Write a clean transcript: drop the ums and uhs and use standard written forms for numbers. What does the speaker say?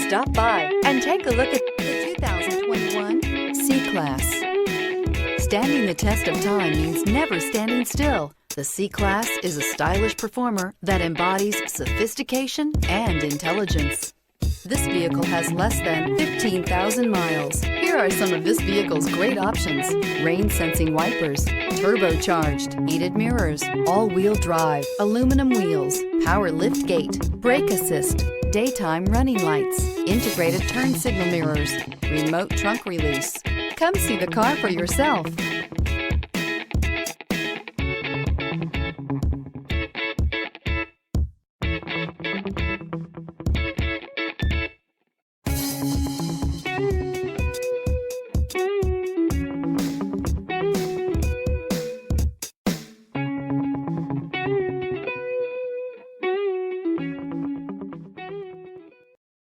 Stop by and take a look at the 2021 C-Class. Standing the test of time means never standing still. The C-Class is a stylish performer that embodies sophistication and intelligence. This vehicle has less than 15,000 miles. Here are some of this vehicle's great options: rain-sensing wipers, turbocharged, heated mirrors, all-wheel drive, aluminum wheels, power liftgate, brake assist, daytime running lights, integrated turn signal mirrors, remote trunk release. Come see the car for yourself.